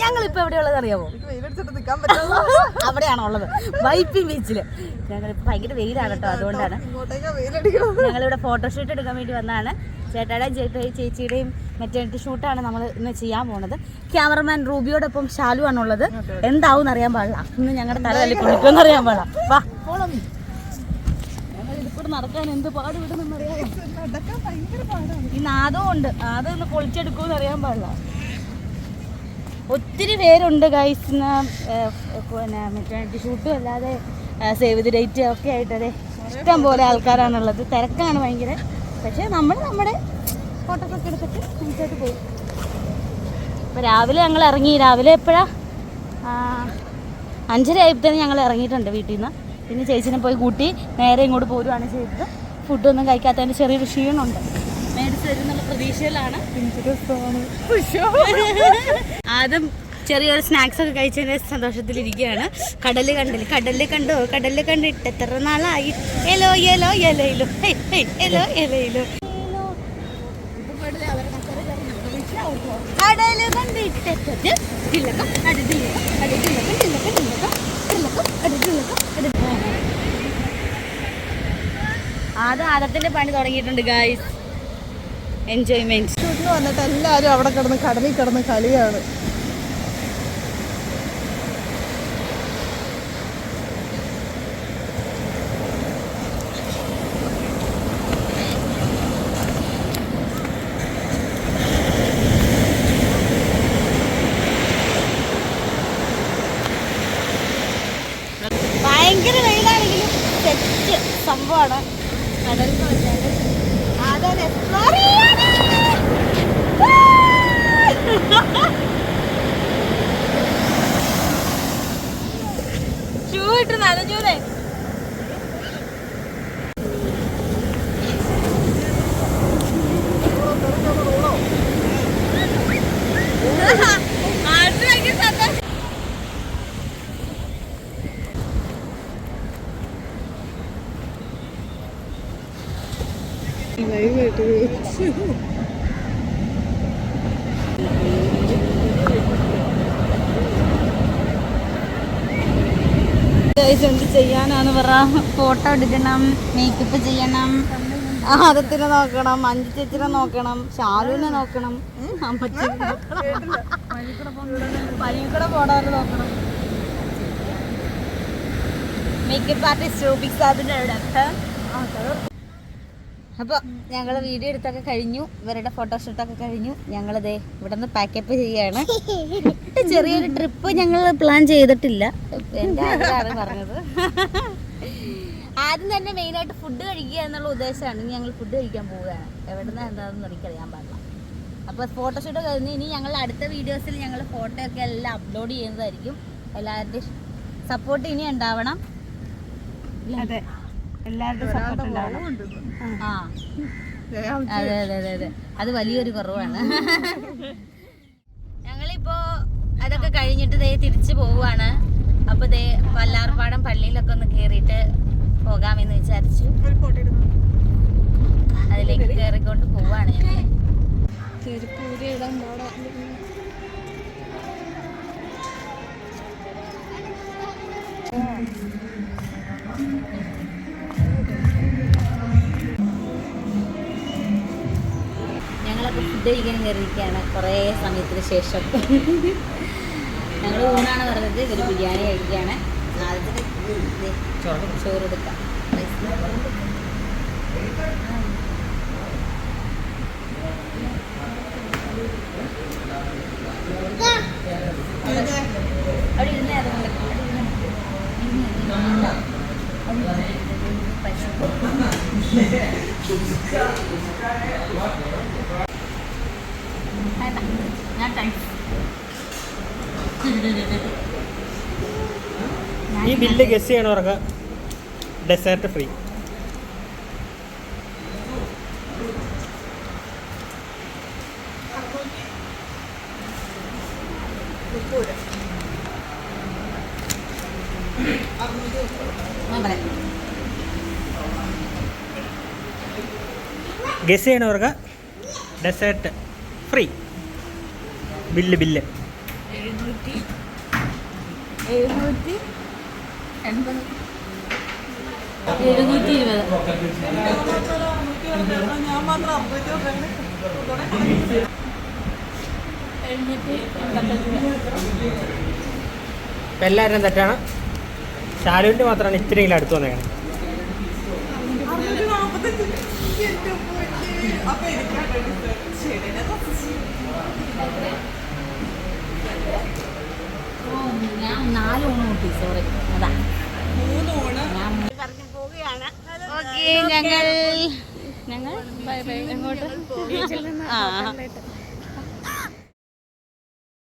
ഞങ്ങളിപ്പോൾ എവിടെയുള്ളത് അറിയാമോ? അവിടെയാണോ ഉള്ളത്? വൈപ്പിൻ ബീച്ചിൽ. ഞങ്ങളിപ്പോൾ ഭയങ്കര വെയിലാണ് കേട്ടോ, അതുകൊണ്ടാണ് ഞങ്ങളിവിടെ ഫോട്ടോഷൂട്ട് എടുക്കാൻ വേണ്ടി വന്നതാണ്. ചേട്ടായുടെയും ചേച്ചിയുടെയും മെറ്റേണിറ്റി ഷൂട്ടാണ് നമ്മൾ ഇന്ന് ചെയ്യാൻ പോകുന്നത്. ക്യാമറമാൻ റൂബിയോടൊപ്പം ഷാലു ആണുള്ളത്. എന്താവും അറിയാൻ പാടില്ല, ഇന്ന് ഞങ്ങളുടെ തല തല്ലി പൊളിക്കുമെന്ന് അറിയാൻ പാടില്ല. വാ ഞങ്ങൾ ഇതിപ്പോൾ നടക്കാൻ എന്ത് പാട് വിടുമെന്നറിയാമോ? ഈ നാദവും ഉണ്ട്, നാദം ഒന്ന് പൊളിച്ചെടുക്കുമെന്ന് അറിയാൻ പാടില്ല. ഒത്തിരി പേരുണ്ട് ഗൈസ്. പിന്നെ മെറ്റേണിറ്റി ഷൂട്ടും അല്ലാതെ സേവ് ദി ഡേറ്റ് ഒക്കെ ആയിട്ട് ഇഷ്ടം പോലെ ആൾക്കാരാണുള്ളത്. തിരക്കാണ് ഭയങ്കര. പക്ഷേ നമ്മൾ നമ്മുടെ ഫോട്ടോസൊക്കെ എടുത്തിട്ട് നൈസായിട്ട് പോകും. അപ്പോൾ രാവിലെ ഞങ്ങൾ ഇറങ്ങി. രാവിലെ എപ്പോഴാണ് 5:30 ആയപ്പോഴത്തേന് ഞങ്ങൾ ഇറങ്ങിയിട്ടുണ്ട് വീട്ടിൽ നിന്ന്. പിന്നെ ചേച്ചിനെ പോയി കൂട്ടി നേരെ ഇങ്ങോട്ട് പോരുവാണ് ചെയ്തത്. ഫുഡൊന്നും കഴിക്കാത്തതിൻ്റെ ചെറിയൊരു ക്ഷീണമുണ്ട്. മേടിച്ച് തരും എന്നുള്ള പ്രതീക്ഷയിലാണ്. ആദ്യം ചെറിയൊരു സ്നാക്സ് ഒക്കെ കഴിച്ചതിൻ്റെ സന്തോഷത്തിലിരിക്കുകയാണ്. കടല് കണ്ടോ, കടല് കണ്ടിട്ട് എത്ര നാളായി. എലോ എലോ എലയിലോ എലോ എലയിലോ കടല് കണ്ടിട്ട് ആദത്തിന്റെ പണി തുടങ്ങിയിട്ടുണ്ട് ഗായ്സ്. എൻജോയ്മെന്റ് ഷൂട്ടിന് വന്നിട്ട് എല്ലാവരും അവിടെ കിടന്ന് കടലിൽ കിടന്ന് കളിയാണ്. ഭയങ്കര വെയിലാണെങ്കിലും സെറ്റ് സംഭവമാണ്. കടലിൽ വെച്ചാൽ അതാണ് എക്സ്പ്ലോർ ചെയ്യാൻ. ഷൂ ഇട്ട് നനഞ്ഞൂലേ. എന്ത് ചെയ്യാനാന്ന് പറ. ഫോട്ടോ എടുക്കണം, മേക്കപ്പ് ചെയ്യണം, ആദത്തിനെ നോക്കണം, മഞ്ജു ചേച്ചിനെ നോക്കണം, ഷാലുവിനെ നോക്കണം, പനിക്കൂടെ പോടാറ് നോക്കണം. മേക്കപ്പ് ആർട്ടിസ്റ്റ് റൂബിക് സാബിൻ്റെ അടുത്ത്. അപ്പോൾ ഞങ്ങൾ വീഡിയോ എടുത്തൊക്കെ കഴിഞ്ഞു. ഇവരുടെ ഫോട്ടോഷൂട്ടൊക്കെ കഴിഞ്ഞു. ഞങ്ങളിതേ ഇവിടെ നിന്ന് പാക്കപ്പ് ചെയ്യുകയാണ്. ചെറിയൊരു ട്രിപ്പ് ഞങ്ങൾ പ്ലാൻ ചെയ്തിട്ടില്ല. എൻ്റെ ആഗ്രഹമാണ് പറഞ്ഞത്. ആദ്യം തന്നെ മെയിനായിട്ട് ഫുഡ് കഴിക്കുക എന്നുള്ള ഉദ്ദേശമാണ്. ഇനി ഞങ്ങൾ ഫുഡ് കഴിക്കാൻ പോവുകയാണ്. എവിടെ നിന്ന് എന്താണെന്ന് എനിക്കറിയാൻ പാടില്ല. അപ്പോൾ ഫോട്ടോഷൂട്ട് കഴിഞ്ഞ് ഇനി ഞങ്ങൾ അടുത്ത വീഡിയോസിൽ ഞങ്ങൾ ഫോട്ടോ ഒക്കെ എല്ലാം അപ്ലോഡ് ചെയ്യുന്നതായിരിക്കും. എല്ലാവരുടെയും സപ്പോർട്ട് ഇനി ഉണ്ടാവണം. അതെ, എല്ലാവരുടെയും സപ്പോർട്ട് ഉണ്ടാവണം. ആ അതെ അതെ അതെ അതെ, അത് വലിയൊരു കുറവാണ്. ഞങ്ങളിപ്പോ അതൊക്കെ കഴിഞ്ഞിട്ട് ദേ തിരിച്ചു പോവുകയാണ്. അപ്പൊ ദേ വല്ലാർപാടം പള്ളിയിലൊക്കെ ഒന്ന് കേറിയിട്ട് പോകാമെന്ന് വിചാരിച്ചു. അതിലേക്ക് കയറിക്കൊണ്ട് പോവാണ് ഞങ്ങൾ. ഞങ്ങളൊക്കെ ഫുഡ് കഴിക്കാൻ കയറിയിരിക്കുകയാണ് കുറേ സമയത്തിന് ശേഷം. ഞങ്ങൾ ഊണാണ് പറഞ്ഞത്, ഇവർ ബിരിയാണി കഴിക്കുകയാണ്. ആദ്യത്തെ ചോറ് എടുക്കാം. അവിടെ ഇരുന്നായിരുന്നു ഈ ബില്ല് ഗസ് ചെയ്യണവർക്ക് ഡെസേർട്ട് ഫ്രീ. ഗസ് ചെയ്യണവർക്ക് ഡെസേർട്ട് ഫ്രീ. ബില്ല് ഞാൻ മാത്രം 50 ഇപ്പം എല്ലാവരും തെറ്റാണ്. ഷാലുവിൻ്റെ മാത്രമാണ് ഇത്തിരിയെങ്കിലും അടുത്ത് വന്നേക്കണം. ഞാൻ 4 ഊണ് കൂട്ടി, സോറി. അതാ ഓക്കെ, ഞങ്ങൾ എങ്ങോട്ട്? ആ